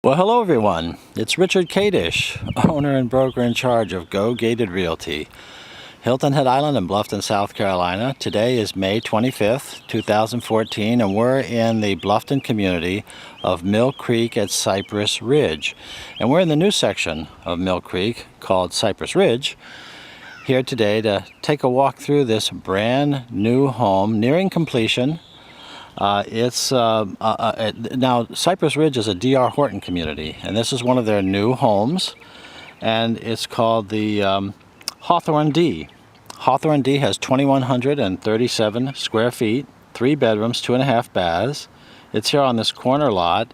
Well, hello everyone. It's Richard Kadish, owner and broker in charge of Go Gated Realty, Hilton Head Island in Bluffton, South Carolina. Today is May 25th, 2014, and we're in the Bluffton community of Mill Creek at Cypress Ridge. And we're in the new section of Mill Creek called Cypress Ridge, here today to take a walk through this brand new home nearing completion. Now Cypress Ridge is a D.R. Horton community, and this is one of their new homes, and it's called the Hawthorne D. Hawthorne D has 2,137 square feet, 3 bedrooms, 2.5 baths. It's here on this corner lot.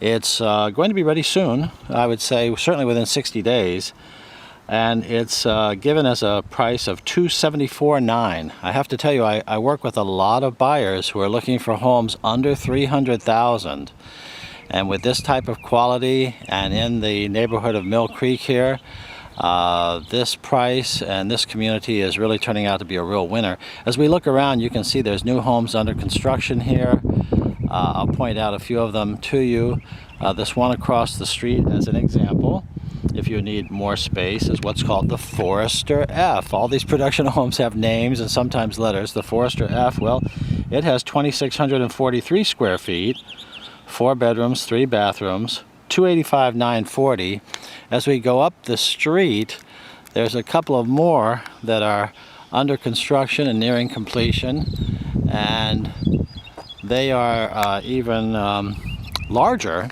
It's going to be ready soon, I would say, certainly within 60 days. And it's given as a price of $274,900. I have to tell you, I work with a lot of buyers who are looking for homes under $300,000. And with this type of quality and in the neighborhood of Mill Creek here, this price and this community is really turning out to be a real winner. As we look around, you can see there's new homes under construction here. I'll point out a few of them to you. This one across the street as an example, if you need more space, is what's called the Forester F. All these production homes have names and sometimes letters. The Forester F, well, it has 2,643 square feet, 4 bedrooms, 3 bathrooms, $285,940. As we go up the street, there's a couple of more that are under construction and nearing completion, and they are even larger.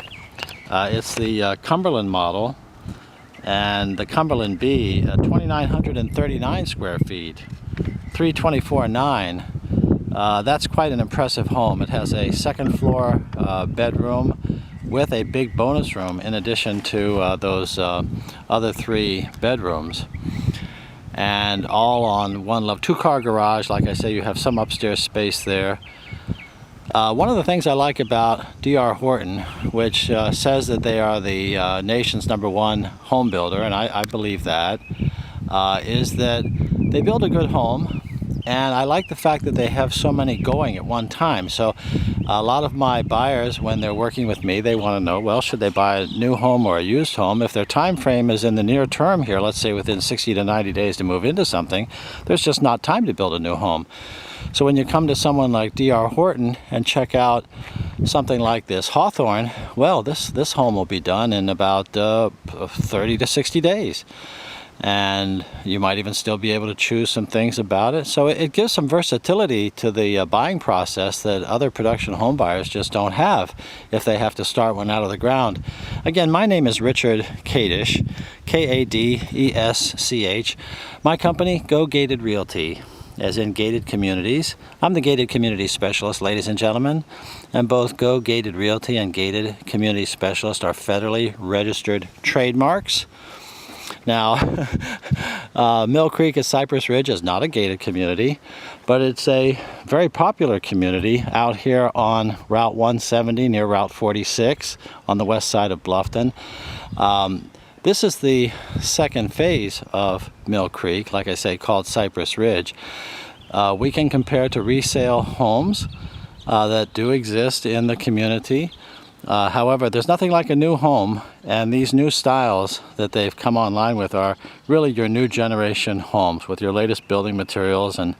It's the Cumberland model, and the Cumberland B, 2,939 square feet, $324,900. That's quite an impressive home. It has a second floor bedroom with a big bonus room in addition to those other 3 bedrooms, and all on one level. 2-car garage. Like I say, you have some upstairs space there. One of the things I like about D.R. Horton, which says that they are the nation's #1 home builder, and I believe that, is that they build a good home, and I like the fact that they have so many going at one time. So a lot of my buyers, when they're working with me, they want to know, well, should they buy a new home or a used home? If their time frame is in the near term here, let's say within 60 to 90 days to move into something, there's just not time to build a new home. So when you come to someone like D.R. Horton and check out something like this Hawthorne, well, this home will be done in about 30 to 60 days. And you might even still be able to choose some things about it. So it gives some versatility to the buying process that other production home buyers just don't have if they have to start one out of the ground. Again, my name is Richard Kadish, K-A-D-E-S-C-H. My company, Go Gated Realty, as in gated communities. I'm the gated community specialist, ladies and gentlemen, and both Go Gated Realty and Gated Community Specialist are federally registered trademarks. Now, Mill Creek at Cypress Ridge is not a gated community, but it's a very popular community out here on Route 170 near Route 46 on the west side of Bluffton. This is the second phase of Mill Creek, like I say, called Cypress Ridge. We can compare to resale homes that do exist in the community. However, there's nothing like a new home, and these new styles that they've come online with are really your new generation homes with your latest building materials and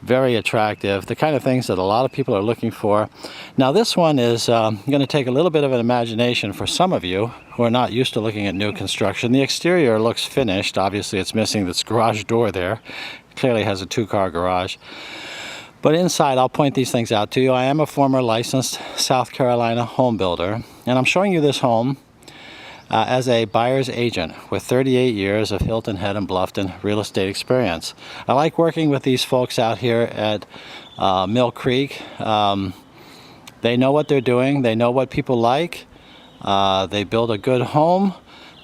very attractive, the kind of things that a lot of people are looking for. Now this one is going to take a little bit of an imagination for some of you who are not used to looking at new construction. The exterior looks finished. Obviously it's missing this garage door there. It clearly has a 2-car garage. But inside, I'll point these things out to you. I am a former licensed South Carolina home builder, and I'm showing you this home as a buyer's agent with 38 years of Hilton Head and Bluffton real estate experience. I like working with these folks out here at Mill Creek. They know what they're doing. They know what people like. They build a good home.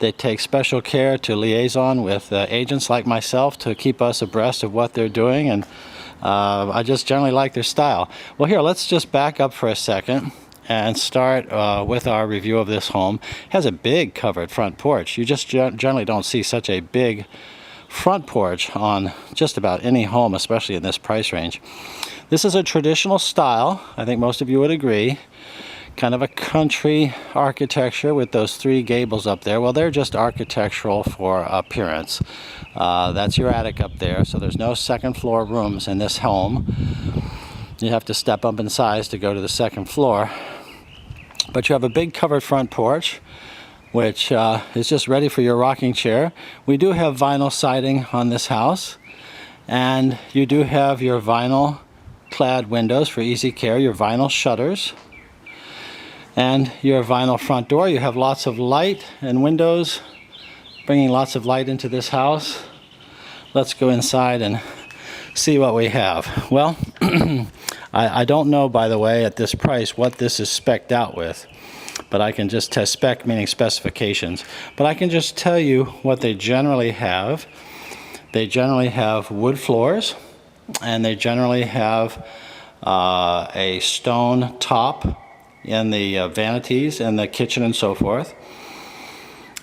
They take special care to liaison with agents like myself to keep us abreast of what they're doing, and I just generally like their style. Well, here, let's just back up for a second and start with our review of this home. It has a big covered front porch. You just generally don't see such a big front porch on just about any home, especially in this price range. This is a traditional style, I think most of you would agree. kind of a country architecture with those three gables up there. Well, they're just architectural for appearance. That's your attic up there, so there's no second floor rooms in this home. You have to step up in size to go to the second floor. But you have a big covered front porch, which is just ready for your rocking chair. We do have vinyl siding on this house, and you do have your vinyl clad windows for easy care, your vinyl shutters, and your vinyl front door. You have lots of light and windows, bringing lots of light into this house. Let's go inside and see what we have. Well, I don't know, by the way, at this price what this is spec'd out with, but I can just test spec, meaning specifications. But I can just tell you what they generally have. They generally have wood floors, and they generally have a stone top in the vanities in the kitchen and so forth,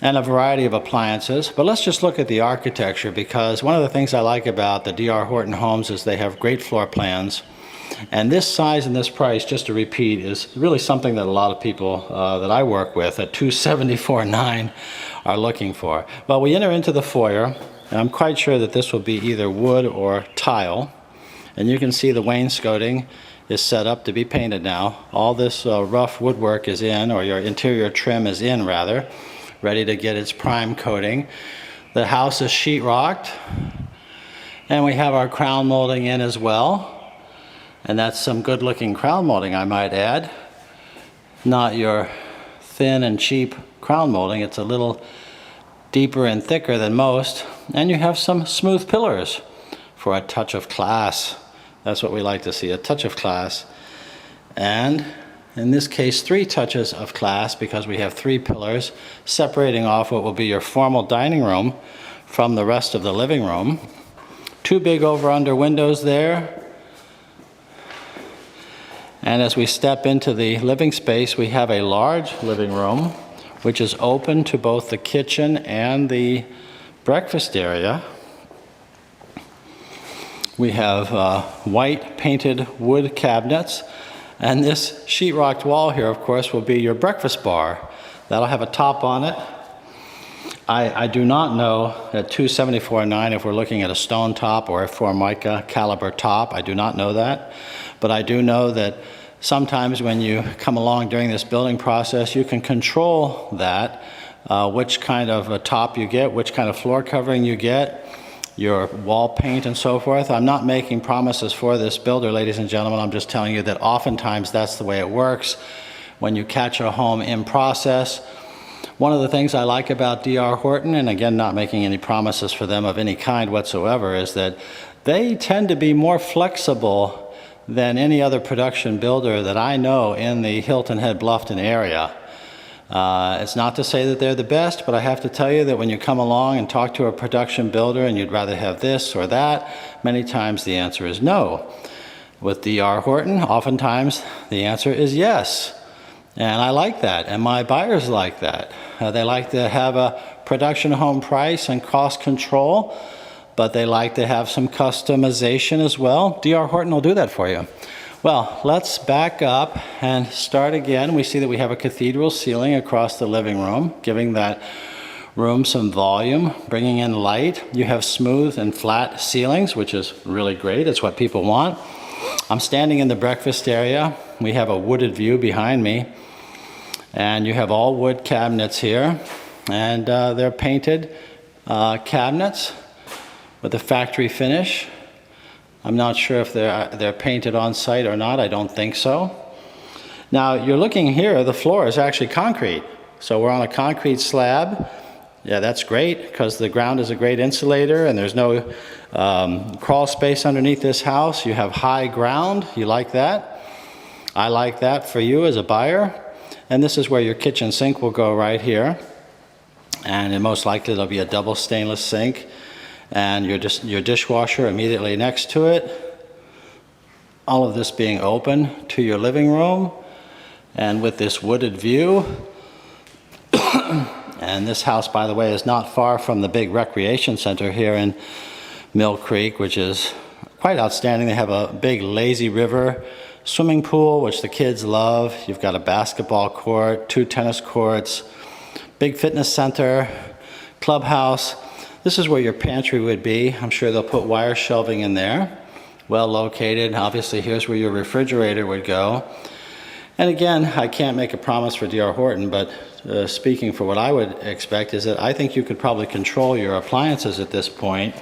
and a variety of appliances. But let's just look at the architecture, because one of the things I like about the D.R. Horton homes is they have great floor plans. And this size and this price, just to repeat, is really something that a lot of people that I work with at $274,900 are looking for. Well, we enter into the foyer, and I'm quite sure that this will be either wood or tile. And you can see the wainscoting is set up to be painted now. All this rough woodwork is in, or your interior trim is in rather, ready to get its prime coating. The house is sheetrocked, and we have our crown molding in as well. And that's some good looking crown molding, I might add. Not your thin and cheap crown molding. It's a little deeper and thicker than most. And you have some smooth pillars for a touch of class. That's what we like to see, a touch of class. And in this case, 3 touches of class, because we have 3 pillars separating off what will be your formal dining room from the rest of the living room. 2 big over-under windows there. And as we step into the living space, we have a large living room, which is open to both the kitchen and the breakfast area. We have white painted wood cabinets, and this sheetrocked wall here, of course, will be your breakfast bar. That'll have a top on it. I do not know at $274,900 if we're looking at a stone top or a Formica caliber top. I do not know that, but I do know that sometimes when you come along during this building process, you can control that, which kind of a top you get, which kind of floor covering you get, your wall paint and so forth. I'm not making promises for this builder, ladies and gentlemen. I'm just telling you that oftentimes that's the way it works when you catch a home in process. One of the things I like about D.R. Horton, and again, not making any promises for them of any kind whatsoever, is that they tend to be more flexible than any other production builder that I know in the Hilton Head Bluffton area. It's not to say that they're the best, but I have to tell you that when you come along and talk to a production builder and you'd rather have this or that, many times the answer is no. With D.R. Horton, oftentimes the answer is yes. And I like that, and my buyers like that. They like to have a production home price and cost control, but they like to have some customization as well. D.R. Horton will do that for you. Well, let's back up and start again. We see that we have a cathedral ceiling across the living room, giving that room some volume, bringing in light. You have smooth and flat ceilings, which is really great. It's what people want. I'm standing in the breakfast area. We have a wooded view behind me, and you have all wood cabinets here, and they're painted cabinets with a factory finish. I'm not sure if they're painted on site or not. I don't think so. Now you're looking here, the floor is actually concrete. So we're on a concrete slab. Yeah, that's great, because the ground is a great insulator and there's no crawl space underneath this house. You have high ground. You like that? I like that for you as a buyer. And this is where your kitchen sink will go, right here. And most likely there'll be a double stainless sink, and your dishwasher immediately next to it. All of this being open to your living room, and with this wooded view. And this house, by the way, is not far from the big recreation center here in Mill Creek, which is quite outstanding. They have a big lazy river swimming pool, which the kids love. You've got a basketball court, 2 tennis courts, big fitness center, clubhouse. This is where your pantry would be. I'm sure they'll put wire shelving in there. Well located. Obviously, here's where your refrigerator would go. And again, I can't make a promise for D.R. Horton, but speaking for what I would expect is that I think you could probably control your appliances at this point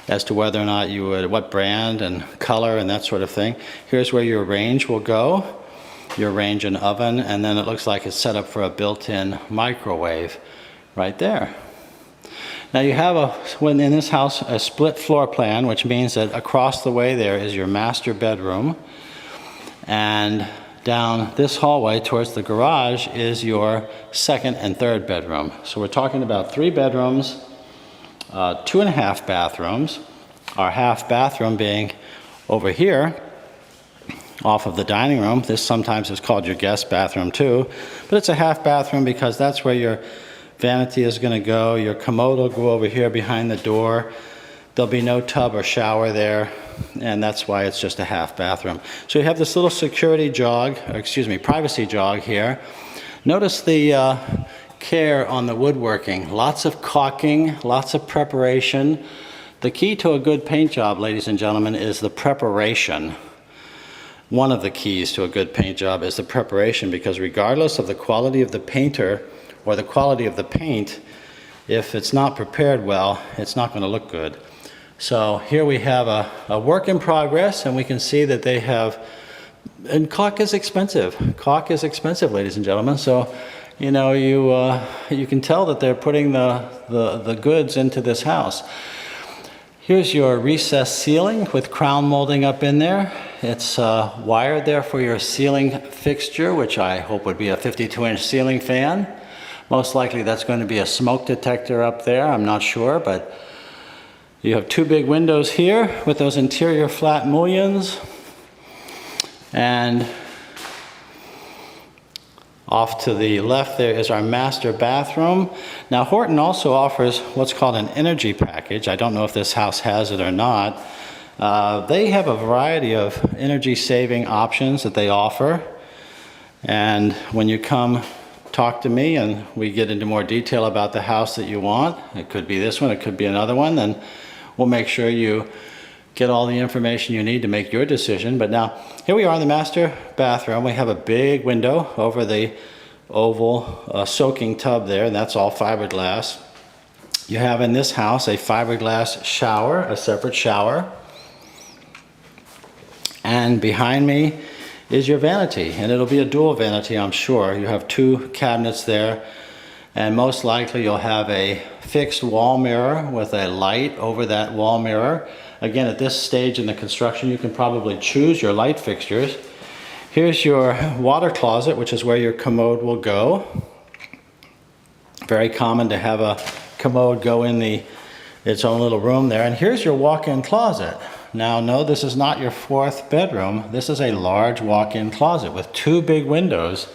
as to whether or not you would, what brand and color and that sort of thing. Here's where your range will go, your range and oven, and then it looks like it's set up for a built-in microwave right there. Now you have in this house, a split floor plan, which means that across the way there is your master bedroom, and down this hallway towards the garage is your second and third bedroom. So we're talking about 3 bedrooms, 2.5 bathrooms, our half bathroom being over here off of the dining room. This sometimes is called your guest bathroom too, but it's a half bathroom because that's where your vanity is going to go. Your commode will go over here behind the door. There'll be no tub or shower there, and that's why it's just a half bathroom. So you have this little security jog, or excuse me, privacy jog here. Notice the care on the woodworking. Lots of caulking, lots of preparation. The key to a good paint job, ladies and gentlemen, is the preparation. One of the keys to a good paint job is the preparation, because regardless of the quality of the painter or the quality of the paint, if it's not prepared well, it's not going to look good. So here we have a work in progress, and we can see that they have, and caulk is expensive. Caulk is expensive, ladies and gentlemen. So, you know, you can tell that they're putting the goods into this house. Here's your recessed ceiling with crown molding up in there. It's wired there for your ceiling fixture, which I hope would be a 52-inch ceiling fan. Most likely that's going to be a smoke detector up there. I'm not sure, but you have 2 big windows here with those interior flat mullions. And off to the left there is our master bathroom. Now Horton also offers what's called an energy package. I don't know if this house has it or not. They have a variety of energy saving options that they offer. And when you come talk to me and we get into more detail about the house that you want, it could be this one, it could be another one, then we'll make sure you get all the information you need to make your decision. But now, here we are in the master bathroom. We have a big window over the oval soaking tub there, and that's all fiberglass. You have in this house a fiberglass shower, a separate shower. And behind me is your vanity, and it'll be a dual vanity, I'm sure. You have 2 cabinets there, and most likely you'll have a fixed wall mirror with a light over that wall mirror. Again, at this stage in the construction, you can probably choose your light fixtures. Here's your water closet, which is where your commode will go. Very common to have a commode go in its own little room there. And here's your walk-in closet. Now, no, this is not your 4th bedroom. This is a large walk-in closet with 2 big windows.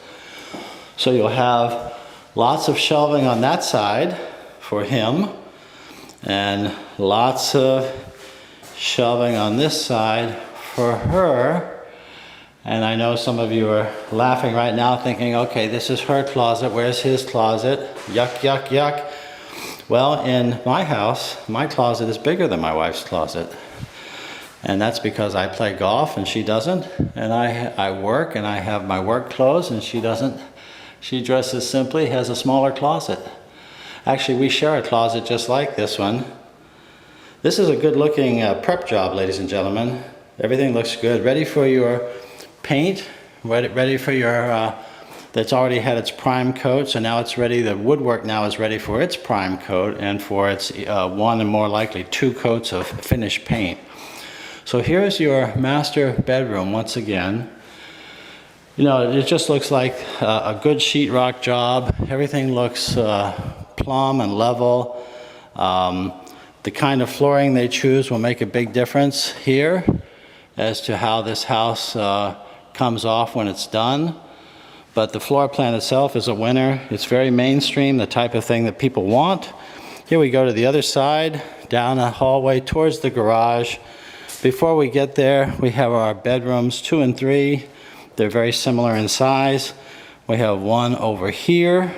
So you'll have lots of shelving on that side for him, and lots of shelving on this side for her. And I know some of you are laughing right now thinking, okay, this is her closet, where's his closet? Yuck, yuck, yuck. Well, in my house, my closet is bigger than my wife's closet. And that's because I play golf and she doesn't. And I work and I have my work clothes and she doesn't. She dresses simply, has a smaller closet. Actually, we share a closet just like this one. This is a good looking prep job, ladies and gentlemen. Everything looks good. Ready for your paint, ready for your, that's already had its prime coat. So now it's ready, the woodwork now is ready for its prime coat and for its 1 and more likely 2 coats of finished paint. So here's your master bedroom once again. You know, it just looks like a good sheetrock job. Everything looks plumb and level. The kind of flooring they choose will make a big difference here as to how this house comes off when it's done. But the floor plan itself is a winner. It's very mainstream, the type of thing that people want. Here we go to the other side, down a hallway towards the garage. Before we get there, we have our bedrooms 2 and 3. They're very similar in size. We have one over here.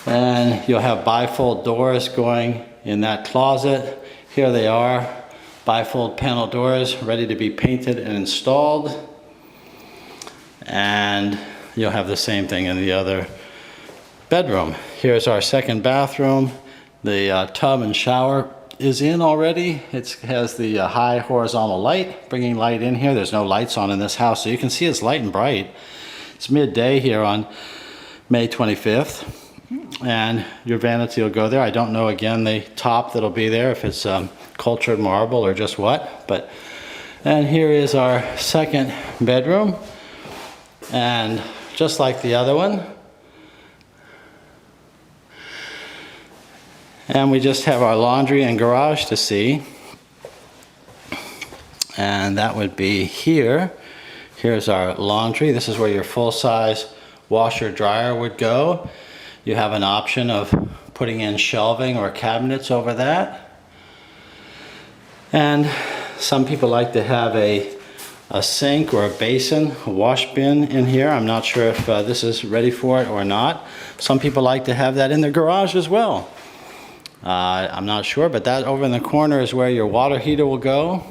And you'll have bifold doors going in that closet. Here they are, bifold panel doors ready to be painted and installed. And you'll have the same thing in the other bedroom. Here's our second bathroom. The tub and shower is in already. It has the high horizontal light, bringing light in here. There's no lights on in this house, so you can see it's light and bright. It's midday here on May 25th. And your vanity will go there. I don't know, again, the top that'll be there, if it's cultured marble or just what. And here is our second bedroom. And just like the other one. And we just have our laundry and garage to see. And that would be here. Here's our laundry. This is where your full-size washer dryer would go. You have an option of putting in shelving or cabinets over that. And some people like to have a sink or a basin, a wash bin in here. I'm not sure if this is ready for it or not. Some people like to have that in their garage as well. I'm not sure, but that over in the corner is where your water heater will go.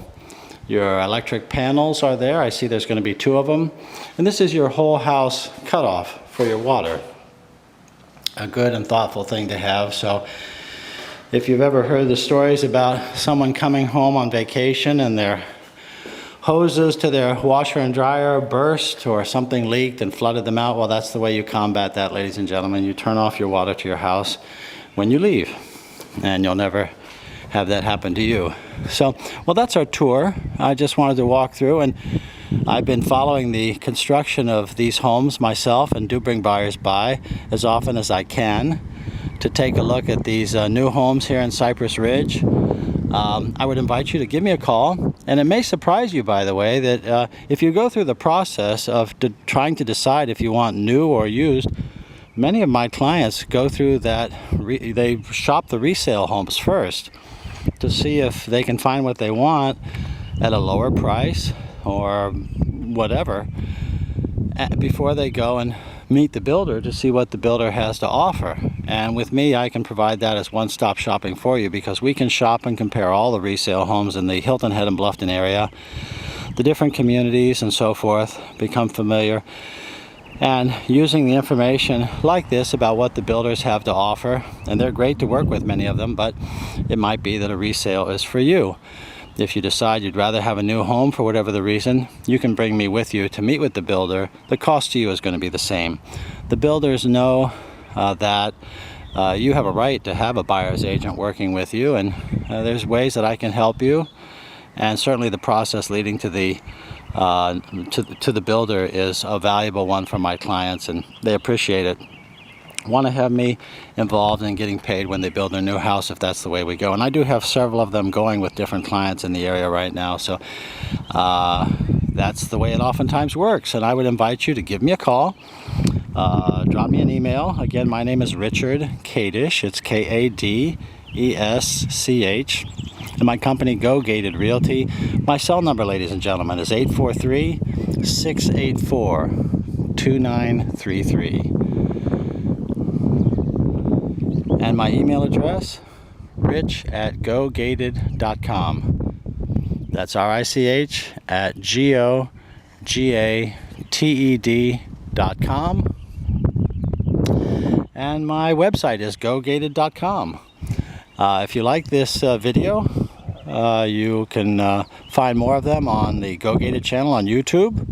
Your electric panels are there. I see there's going to be 2 of them. And this is your whole house cutoff for your water. A good and thoughtful thing to have. So if you've ever heard the stories about someone coming home on vacation and their hoses to their washer and dryer burst or something leaked and flooded them out, well, that's the way you combat that, ladies and gentlemen. You turn off your water to your house when you leave, and you'll never have that happen to you. So, well, that's our tour. I just wanted to walk through, and I've been following the construction of these homes myself and do bring buyers by as often as I can to take a look at these new homes here in Cypress Ridge. I would invite you to give me a call, and it may surprise you, by the way, that if you go through the process of trying to decide if you want new or used, many of my clients go through that, they shop the resale homes first to see if they can find what they want at a lower price or whatever before they go and meet the builder to see what the builder has to offer. And with me, I can provide that as one-stop shopping for you, because we can shop and compare all the resale homes in the Hilton Head and Bluffton area, the different communities and so forth, become familiar. And using the information like this about what the builders have to offer, and they're great to work with, many of them, but it might be that a resale is for you. If you decide you'd rather have a new home for whatever the reason, you can bring me with you to meet with the builder. The cost to you is going to be the same. The builders know that you have a right to have a buyer's agent working with you, and there's ways that I can help you. And certainly the process leading to the builder is a valuable one for my clients, and they appreciate it. Want to have me involved in getting paid when they build their new house, if that's the way we go. And I do have several of them going with different clients in the area right now, so that's the way it oftentimes works. And I would invite you to give me a call, drop me an email. Again, my name is Richard Kadesh. It's Kadesch. And my company, Go Gated Realty. My cell number, ladies and gentlemen, is 843-684-2933. And my email address, rich@gogated.com. That's RICH@GOGATED.com. And my website is gogated.com. If you like this video, you can find more of them on the Go Gated channel on YouTube.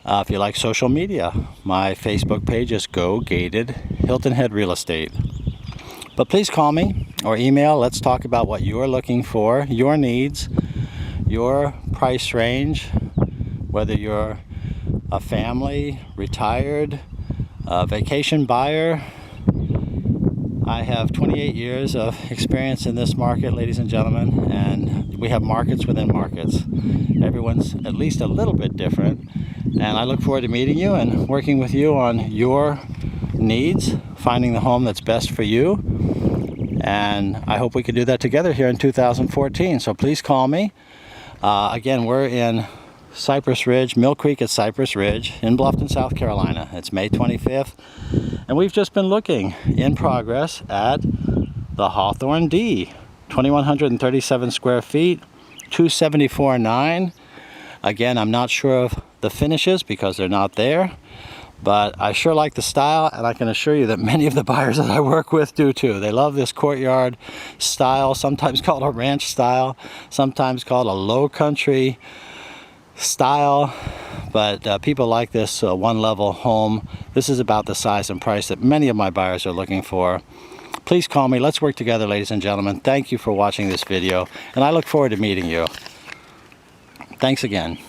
If you like social media, my Facebook page is Go Gated Hilton Head Real Estate. But please call me or email. Let's talk about what you're looking for, your needs, your price range, whether you're a family, retired, a vacation buyer. I have 28 years of experience in this market, ladies and gentlemen, and we have markets within markets. Everyone's at least a little bit different, and I look forward to meeting you and working with you on your needs, finding the home that's best for you, And I hope we can do that together here in 2014. So please call me. Again, we're in Cypress Ridge, Mill Creek at Cypress Ridge in Bluffton, South Carolina. It's May 25th. And we've just been looking in progress at the Hawthorne D. 2,137 square feet, 274.9. Again, I'm not sure of the finishes because they're not there, but I sure like the style, and I can assure you that many of the buyers that I work with do too. They love this courtyard style, sometimes called a ranch style, sometimes called a low country style, but people like this one-level home. This is about the size and price that many of my buyers are looking for. Please call me. Let's work together, ladies and gentlemen. Thank you for watching this video, and I look forward to meeting you. Thanks again.